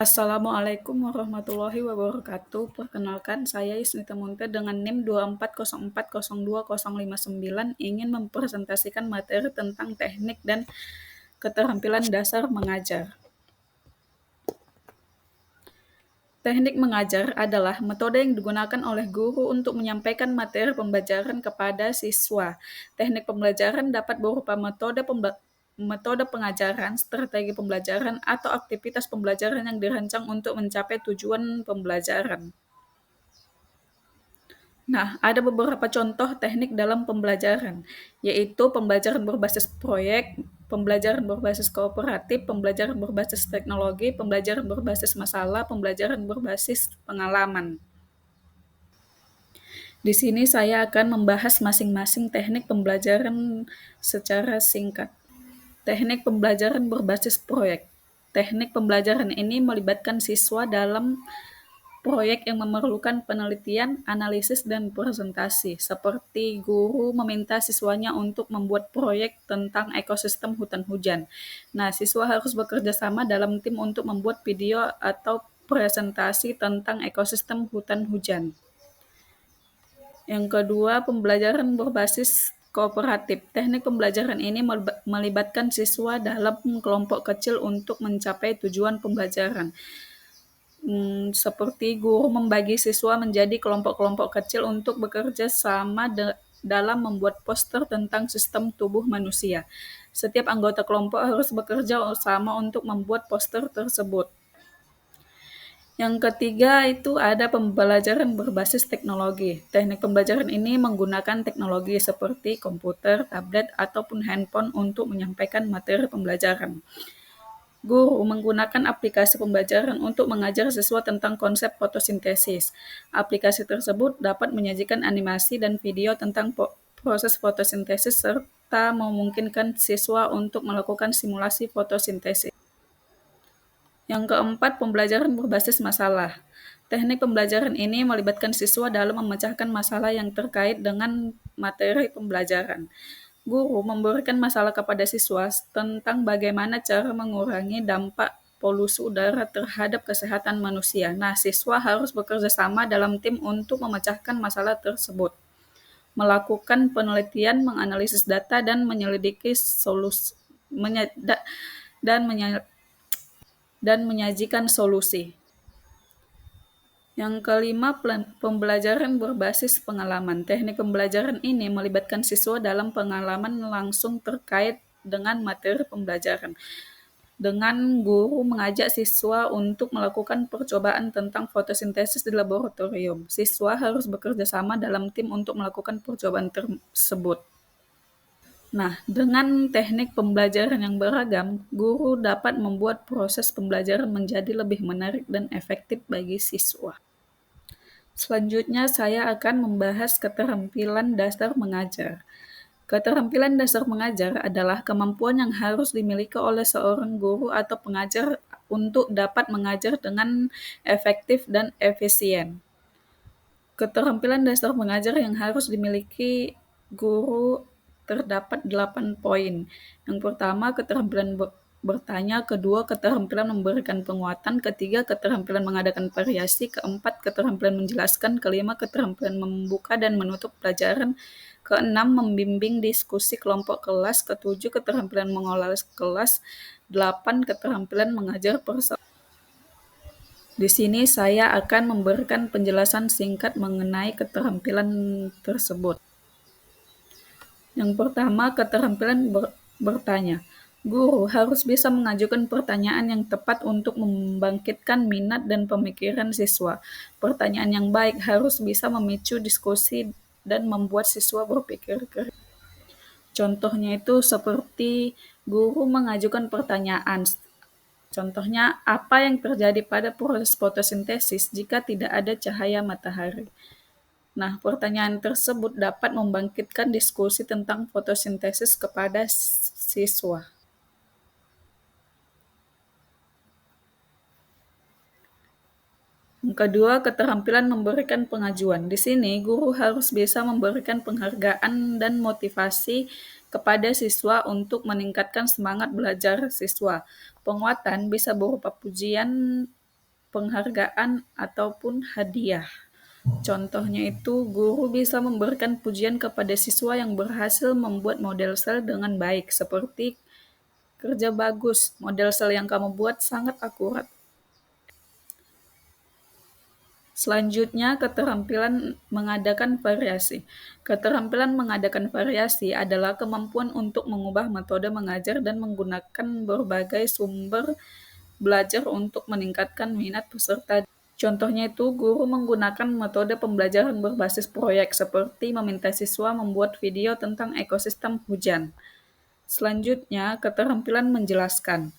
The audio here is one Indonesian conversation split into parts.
Assalamualaikum warahmatullahi wabarakatuh. Perkenalkan, saya Isnita Munte dengan NIM 240402059 ingin mempresentasikan materi tentang teknik dan keterampilan dasar mengajar. Teknik mengajar adalah metode yang digunakan oleh guru untuk menyampaikan materi pembelajaran kepada siswa. Teknik pembelajaran dapat berupa metode pengajaran, strategi pembelajaran, atau aktivitas pembelajaran yang dirancang untuk mencapai tujuan pembelajaran. Nah, ada beberapa contoh teknik dalam pembelajaran, yaitu pembelajaran berbasis proyek, pembelajaran berbasis kooperatif, pembelajaran berbasis teknologi, pembelajaran berbasis masalah, pembelajaran berbasis pengalaman. Di sini saya akan membahas masing-masing teknik pembelajaran secara singkat. Teknik pembelajaran berbasis proyek. Teknik pembelajaran ini melibatkan siswa dalam proyek yang memerlukan penelitian, analisis, dan presentasi, seperti guru meminta siswanya untuk membuat proyek tentang ekosistem hutan hujan. Nah, siswa harus bekerja sama dalam tim untuk membuat video atau presentasi tentang ekosistem hutan hujan. Yang kedua, pembelajaran berbasis kooperatif. Teknik pembelajaran ini melibatkan siswa dalam kelompok kecil untuk mencapai tujuan pembelajaran. Seperti guru membagi siswa menjadi kelompok-kelompok kecil untuk bekerja sama dalam membuat poster tentang sistem tubuh manusia. Setiap anggota kelompok harus bekerja sama untuk membuat poster tersebut. Yang ketiga itu ada pembelajaran berbasis teknologi. Teknik pembelajaran ini menggunakan teknologi seperti komputer, tablet, ataupun handphone untuk menyampaikan materi pembelajaran. Guru menggunakan aplikasi pembelajaran untuk mengajar siswa tentang konsep fotosintesis. Aplikasi tersebut dapat menyajikan animasi dan video tentang proses fotosintesis serta memungkinkan siswa untuk melakukan simulasi fotosintesis. Yang keempat, pembelajaran berbasis masalah. Teknik pembelajaran ini melibatkan siswa dalam memecahkan masalah yang terkait dengan materi pembelajaran. Guru memberikan masalah kepada siswa tentang bagaimana cara mengurangi dampak polusi udara terhadap kesehatan manusia. Nah, siswa harus bekerja sama dalam tim untuk memecahkan masalah tersebut, melakukan penelitian, menganalisis data, dan menyelidiki solusi, dan menyajikan solusi. Yang kelima, pembelajaran berbasis pengalaman. Teknik pembelajaran ini melibatkan siswa dalam pengalaman langsung terkait dengan materi pembelajaran. Dengan guru mengajak siswa untuk melakukan percobaan tentang fotosintesis di laboratorium. Siswa harus bekerja sama dalam tim untuk melakukan percobaan tersebut. Nah, dengan teknik pembelajaran yang beragam, guru dapat membuat proses pembelajaran menjadi lebih menarik dan efektif bagi siswa. Selanjutnya, saya akan membahas keterampilan dasar mengajar. Keterampilan dasar mengajar adalah kemampuan yang harus dimiliki oleh seorang guru atau pengajar untuk dapat mengajar dengan efektif dan efisien. Keterampilan dasar mengajar yang harus dimiliki guru terdapat 8 poin. Yang pertama, keterampilan bertanya, kedua, keterampilan memberikan penguatan, ketiga, keterampilan mengadakan variasi, keempat, keterampilan menjelaskan, kelima, keterampilan membuka dan menutup pelajaran, keenam, membimbing diskusi kelompok kelas, ketujuh, keterampilan mengolah kelas, delapan, keterampilan mengajar persatuan. Di sini saya akan memberikan penjelasan singkat mengenai keterampilan tersebut. Yang pertama, keterampilan bertanya. Guru harus bisa mengajukan pertanyaan yang tepat untuk membangkitkan minat dan pemikiran siswa. Pertanyaan yang baik harus bisa memicu diskusi dan membuat siswa berpikir kritis. Contohnya itu seperti guru mengajukan pertanyaan. Contohnya, apa yang terjadi pada proses fotosintesis jika tidak ada cahaya matahari? Nah, pertanyaan tersebut dapat membangkitkan diskusi tentang fotosintesis kepada siswa. Yang kedua, keterampilan memberikan pengajuan. Di sini, guru harus bisa memberikan penghargaan dan motivasi kepada siswa untuk meningkatkan semangat belajar siswa. Penguatan bisa berupa pujian penghargaan, ataupun hadiah. Contohnya itu, guru bisa memberikan pujian kepada siswa yang berhasil membuat model sel dengan baik, seperti kerja bagus, model sel yang kamu buat sangat akurat. Selanjutnya, keterampilan mengadakan variasi. Keterampilan mengadakan variasi adalah kemampuan untuk mengubah metode mengajar dan menggunakan berbagai sumber belajar untuk meningkatkan minat peserta. Contohnya itu, guru menggunakan metode pembelajaran berbasis proyek, seperti meminta siswa membuat video tentang ekosistem hujan. Selanjutnya, keterampilan menjelaskan.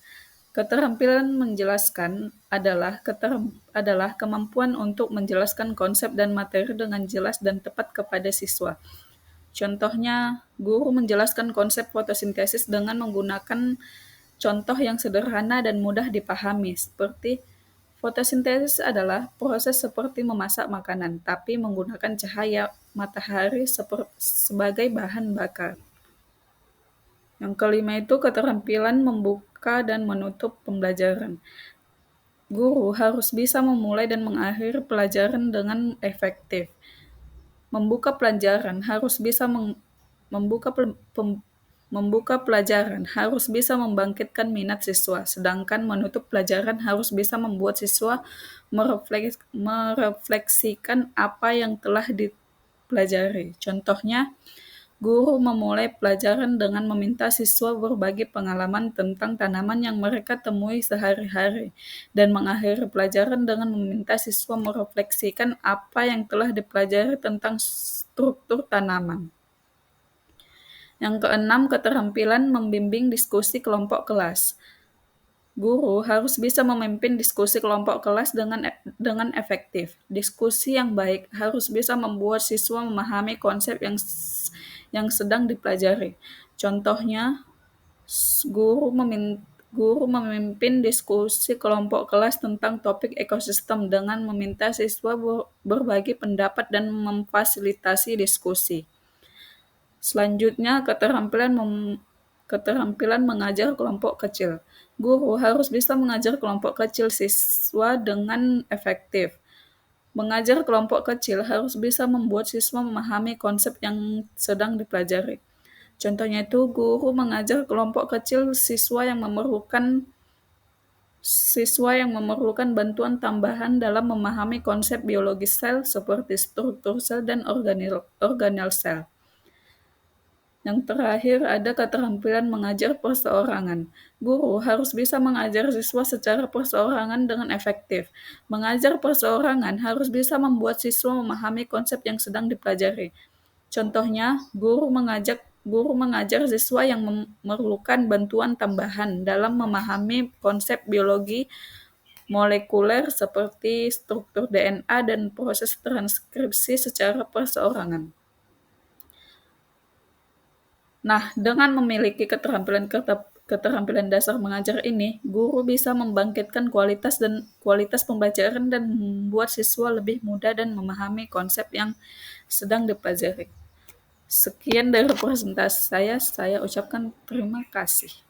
Keterampilan menjelaskan adalah kemampuan untuk menjelaskan konsep dan materi dengan jelas dan tepat kepada siswa. Contohnya, guru menjelaskan konsep fotosintesis dengan menggunakan contoh yang sederhana dan mudah dipahami, seperti fotosintesis adalah proses seperti memasak makanan, tapi menggunakan cahaya matahari sebagai bahan bakar. Yang kelima itu keterampilan membuka dan menutup pembelajaran. Guru harus bisa memulai dan mengakhiri pelajaran dengan efektif. Membuka pelajaran harus bisa membuka pelajaran harus bisa membangkitkan minat siswa, sedangkan menutup pelajaran harus bisa membuat siswa merefleksikan apa yang telah dipelajari. Contohnya, guru memulai pelajaran dengan meminta siswa berbagi pengalaman tentang tanaman yang mereka temui sehari-hari, dan mengakhiri pelajaran dengan meminta siswa merefleksikan apa yang telah dipelajari tentang struktur tanaman. Yang keenam, keterampilan membimbing diskusi kelompok kelas. Guru harus bisa memimpin diskusi kelompok kelas dengan efektif. Diskusi yang baik harus bisa membuat siswa memahami konsep yang sedang dipelajari. Contohnya, guru memimpin diskusi kelompok kelas tentang topik ekosistem dengan meminta siswa berbagi pendapat dan memfasilitasi diskusi. Selanjutnya, keterampilan mengajar kelompok kecil. Guru harus bisa mengajar kelompok kecil siswa dengan efektif. Mengajar kelompok kecil harus bisa membuat siswa memahami konsep yang sedang dipelajari. Contohnya itu, guru mengajar kelompok kecil siswa yang memerlukan bantuan tambahan dalam memahami konsep biologi sel seperti struktur sel dan organel sel. Yang terakhir, ada keterampilan mengajar perseorangan. Guru harus bisa mengajar siswa secara perseorangan dengan efektif. Mengajar perseorangan harus bisa membuat siswa memahami konsep yang sedang dipelajari. Contohnya, guru mengajar siswa yang memerlukan bantuan tambahan dalam memahami konsep biologi molekuler seperti struktur DNA dan proses transkripsi secara perseorangan. Nah, dengan memiliki keterampilan dasar mengajar ini, guru bisa membangkitkan kualitas pembelajaran dan membuat siswa lebih mudah dan memahami konsep yang sedang dipelajari. Sekian dari presentasi saya ucapkan terima kasih.